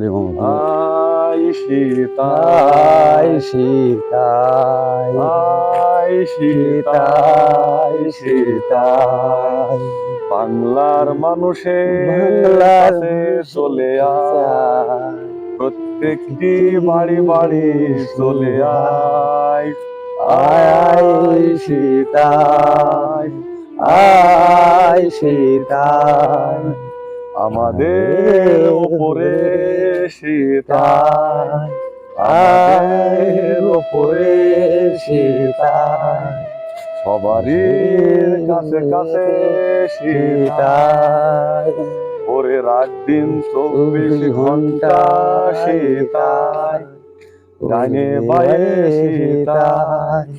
বলি মামা? আয় সীতা, আয় সীতায়, আয় সীতা, সীতায়, সীতায়, সীতায়, বাংলার মানুষের বাংলার কাছে চলে আয়, প্রত্যেকটি বাড়ি বাড়ি চলে আয়, আয় আয় সীতায়, সীতায়, আয় সীতায়, আমাদের ওপরে সীতায়, আমাদের ওপরে সীতায়, সবারই কাছে কাছে সীতায়, ওরে রাত দিন 24 ঘন্টা সীতায়, ডাইনে বায়ে সীতায়,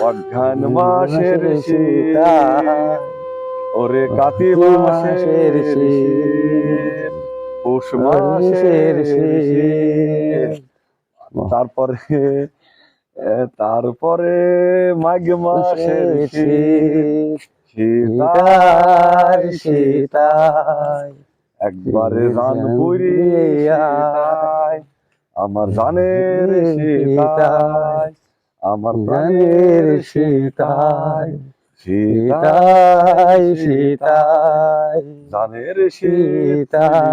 অজ্ঞান মাসের শীত, ওরে কাতি মাসের শীত, পৌষ মাসের শীত, তারপরে তারপরে মাঘ মাসের শীত, সীতায় সীতায়, একবারে জান পুরি সীতায়, আমার জানের সীতায়, আমার প্রাণের সীতায়, সীতায় সীতায়, জানের সীতায়।